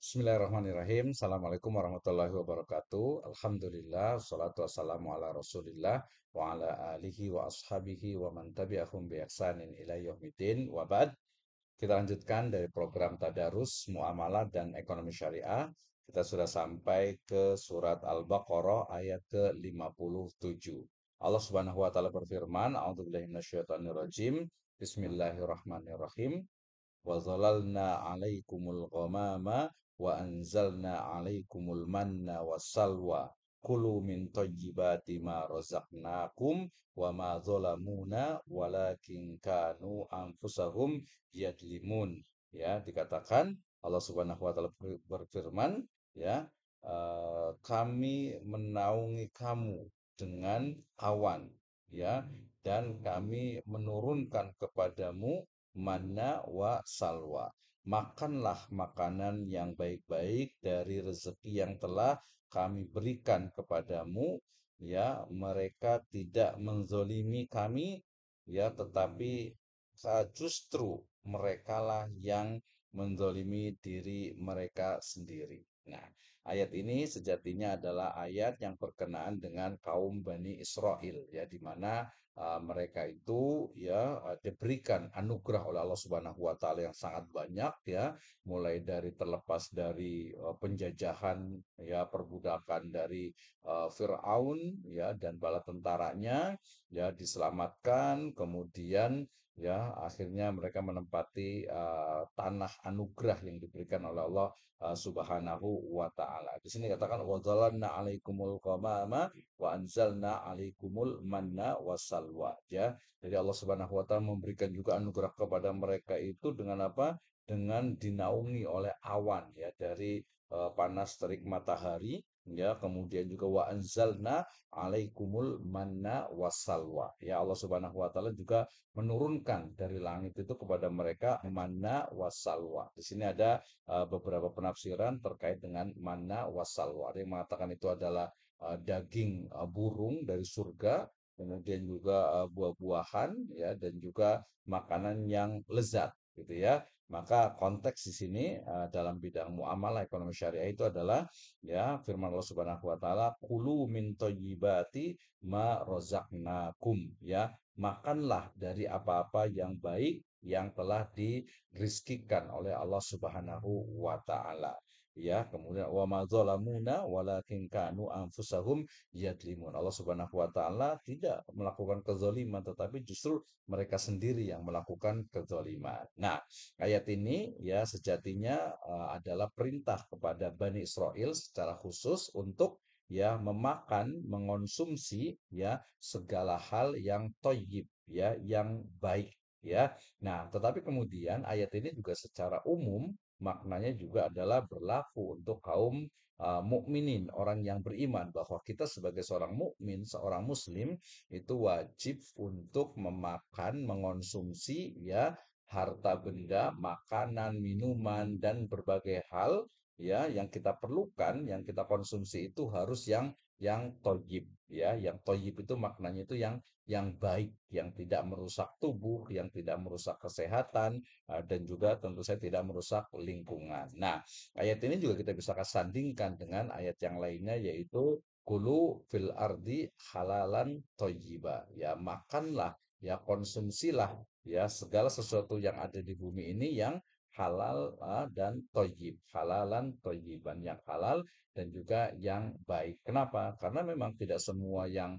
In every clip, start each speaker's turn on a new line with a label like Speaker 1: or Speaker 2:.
Speaker 1: Bismillahirrahmanirrahim. Assalamualaikum warahmatullahi wabarakatuh. Alhamdulillah, salatu wassalamu ala rasulillah wa ala alihi wa ashabihi wa man tabi'ahum bi ihsanin ila yaumiddin wa ba'd. Kita lanjutkan dari program Tadarus, Muamalah dan Ekonomi Syariah. Kita sudah sampai ke surat Al-Baqarah ayat ke-57. Allah Subhanahu wa taala berfirman, A'udzubillahi minasyaitonirrajim. Bismillahirrahmanirrahim. وظللنا عليكم الغمام وأنزلنا عليكم المن والسلوى كلوا من طيبات ما رزقناكم وما ظلمونا ولكن كانوا أنفسهم يظلمون. Ya, dikatakan Allah Subhanahu wa taala berfirman, ya, kami menaungi kamu dengan awan, ya, dan kami menurunkan kepadamu manna wa salwa. Makanlah makanan yang baik-baik dari rezeki yang telah kami berikan kepadamu, ya, mereka tidak menzolimi kami, ya, tetapi justru merekalah yang menzolimi diri mereka sendiri. Nah, ayat ini sejatinya adalah ayat yang berkenaan dengan kaum Bani Israel, ya, di mana mereka itu, ya, diberikan anugerah oleh Allah Subhanahu wa taala yang sangat banyak, ya, mulai dari terlepas dari penjajahan, ya, perbudakan dari Firaun, ya, dan bala tentaranya, ya, diselamatkan, kemudian, ya, akhirnya mereka menempati tanah anugerah yang diberikan oleh Allah Subhanahu wa taala. Di sini katakan wa dzalanna 'alaikumul ghamama wa anzalna 'alaikumul manna wassalwa, ya. Jadi Allah Subhanahu wa taala memberikan juga anugerah kepada mereka itu dengan apa? Dengan dinaungi oleh awan, ya, dari panas terik matahari, ya, kemudian juga wa anzalna 'alaikumul manna wassalwa. Ya, Allah Subhanahu wa taala juga menurunkan dari langit itu kepada mereka manna wassalwa. Di sini ada beberapa penafsiran terkait dengan manna wassalwa. Ada yang mengatakan itu adalah daging burung dari surga, kemudian juga buah-buahan, ya, dan juga makanan yang lezat, gitu ya. Maka konteks di sini dalam bidang muamalah ekonomi syariah itu adalah, ya, firman Allah Subhanahu wa taala, kulu min thayyibati ma razaqnakum, ya. Makanlah dari apa-apa yang baik yang telah dirizkikan oleh Allah Subhanahu wa taala. Ya, kemudian wa ma zalamuna walakin kanu anfusahum yadlimun. Allah Subhanahu wa taala tidak melakukan kezaliman tetapi justru mereka sendiri yang melakukan kezaliman. Nah, ayat ini, ya, sejatinya adalah perintah kepada Bani Israel secara khusus untuk, ya, memakan, mengonsumsi, ya, segala hal yang toyib, ya, yang baik, ya. Nah, tetapi kemudian ayat ini juga secara umum maknanya juga adalah berlaku untuk kaum mukminin, orang yang beriman, bahwa kita sebagai seorang mukmin, seorang muslim itu wajib untuk memakan, mengonsumsi, ya, harta benda, makanan, minuman dan berbagai hal, ya, yang kita perlukan, yang kita konsumsi itu harus yang toyib, ya, yang toyib itu maknanya itu yang baik, yang tidak merusak tubuh, yang tidak merusak kesehatan, dan juga tentu saja tidak merusak lingkungan. Nah, ayat ini juga kita bisa sandingkan dengan ayat yang lainnya, yaitu kulu fil ardi halalan toyiba. Ya, makanlah, ya, konsumsilah, ya, segala sesuatu yang ada di bumi ini yang halal dan toyib, halalan toyiban, yang halal dan juga yang baik. Kenapa? Karena memang tidak semua yang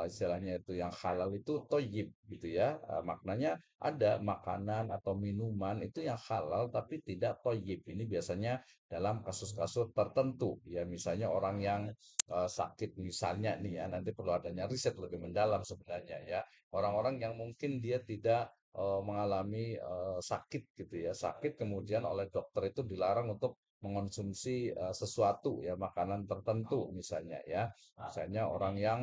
Speaker 1: istilahnya itu yang halal itu toyib, gitu ya. Maknanya ada makanan atau minuman itu yang halal tapi tidak toyib. Ini biasanya dalam kasus-kasus tertentu, ya, misalnya orang yang sakit misalnya nih, ya, nanti perlu adanya riset lebih mendalam sebenarnya, ya. Orang-orang yang mungkin dia tidak mengalami sakit, gitu ya, sakit kemudian oleh dokter itu dilarang untuk mengonsumsi sesuatu, ya, makanan tertentu misalnya, ya. Misalnya orang yang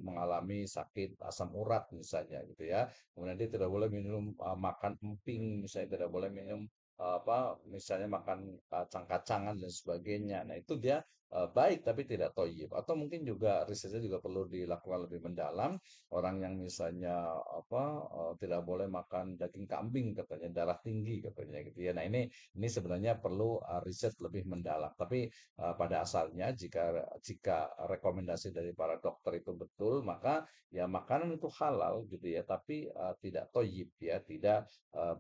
Speaker 1: mengalami sakit asam urat misalnya, gitu ya. Kemudian dia tidak boleh minum makan emping misalnya, tidak boleh minum apa misalnya makan kacang-kacangan dan sebagainya. Nah, itu dia baik tapi tidak toyib. Atau mungkin juga risetnya juga perlu dilakukan lebih mendalam. Orang yang misalnya apa tidak boleh makan daging kambing katanya darah tinggi katanya gitu ya. Nah, ini sebenarnya perlu riset lebih mendalam. Tapi pada asalnya jika jika rekomendasi dari para dokter itu betul, maka ya makanan itu halal gitu ya, tapi tidak toyib ya, tidak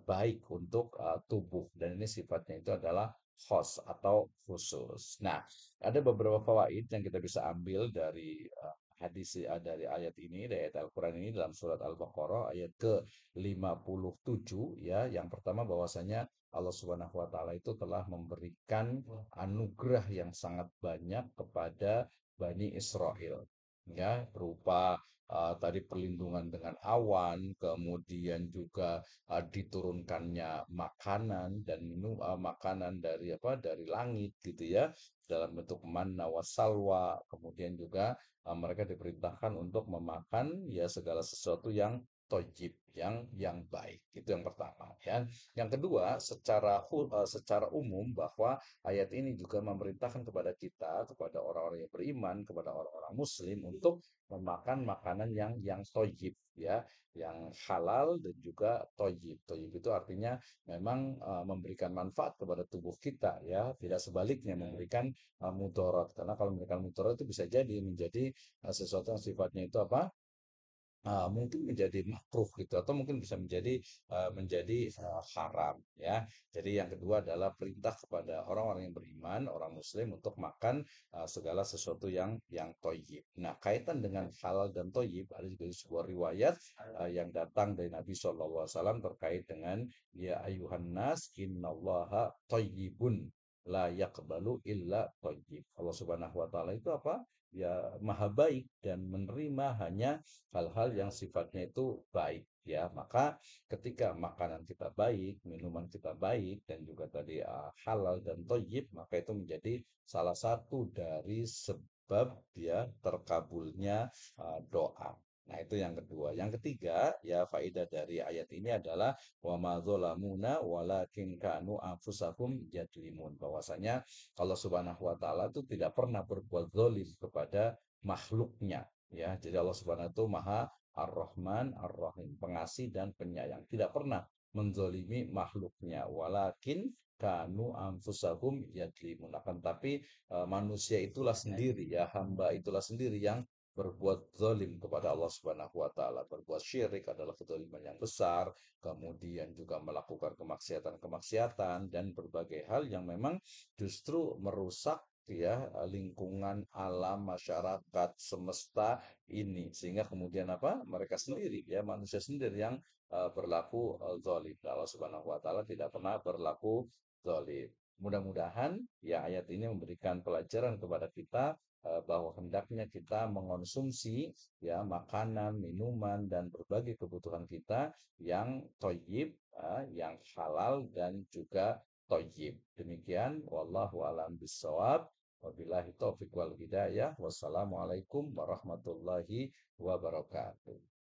Speaker 1: baik untuk tubuh dan ini sifatnya itu adalah khos atau khusus. Nah, ada beberapa fawaid yang kita bisa ambil dari dari ayat ini, dari ayat Al-Quran ini dalam surat Al-Baqarah ayat ke-57 ya. Yang pertama bahwasanya Allah Subhanahu wa taala itu telah memberikan anugerah yang sangat banyak kepada Bani Israel ya, berupa tadi perlindungan dengan awan, kemudian juga diturunkannya makanan dan makanan dari apa dari langit gitu ya dalam bentuk manna wasalwa, kemudian juga mereka diperintahkan untuk memakan ya segala sesuatu yang tojib, yang baik. Itu yang pertama ya. Yang kedua, secara umum bahwa ayat ini juga memerintahkan kepada kita, kepada orang-orang yang beriman, kepada orang-orang muslim untuk memakan makanan yang toyib ya, yang halal dan juga toyib. Toyib itu artinya memang memberikan manfaat kepada tubuh kita ya, tidak sebaliknya memberikan mudarat. Karena kalau memberikan mudarat itu bisa jadi menjadi sesuatu yang sifatnya itu apa? Mungkin menjadi makruh gitu atau mungkin bisa menjadi haram ya. Jadi yang kedua adalah perintah kepada orang-orang yang beriman, orang muslim untuk makan segala sesuatu yang toyib. Nah, kaitan dengan halal dan toyib ada juga sebuah riwayat yang datang dari Nabi SAW terkait dengan ya ayuhan nas innallaha toyibun la yaqbalu illa toyib. Allah Subhanahu wa taala itu apa? Ya maha baik dan menerima hanya hal-hal yang sifatnya itu baik ya. Maka ketika makanan kita baik, minuman kita baik dan juga tadi halal dan toyib, maka itu menjadi salah satu dari sebab ya terkabulnya doa. Nah, itu yang kedua. Yang ketiga, ya faedah dari ayat ini adalah wa ma dzalamuna walakin kanu anfusahum yadlimun. Bahwasanya Allah Subhanahu wa taala itu tidak pernah berbuat zalim kepada makhluknya ya. Jadi Allah Subhanahu itu Maha Ar-Rahman Ar-Rahim, pengasih dan penyayang. Tidak pernah menzolimi makhluknya. Walakin kanu anfusahum yadlimun. Akan tapi manusia itulah sendiri ya, hamba itulah sendiri yang berbuat zalim kepada Allah Subhanahu wa taala. Berbuat syirik adalah kezaliman yang besar, kemudian juga melakukan kemaksiatan-kemaksiatan dan berbagai hal yang memang justru merusak ya lingkungan alam masyarakat semesta ini sehingga kemudian apa mereka sendiri ya manusia sendiri yang berlaku zalim. Allah Subhanahu wa taala tidak pernah berlaku zalim. Mudah-mudahan ya ayat ini memberikan pelajaran kepada kita bahwa hendaknya kita mengonsumsi ya makanan, minuman dan berbagai kebutuhan kita yang toyib, yang halal dan juga toyib. Demikian wallahu alam bisawab. Wabillahi taufiq wal hidayah. Wassalamualaikum warahmatullahi wabarakatuh.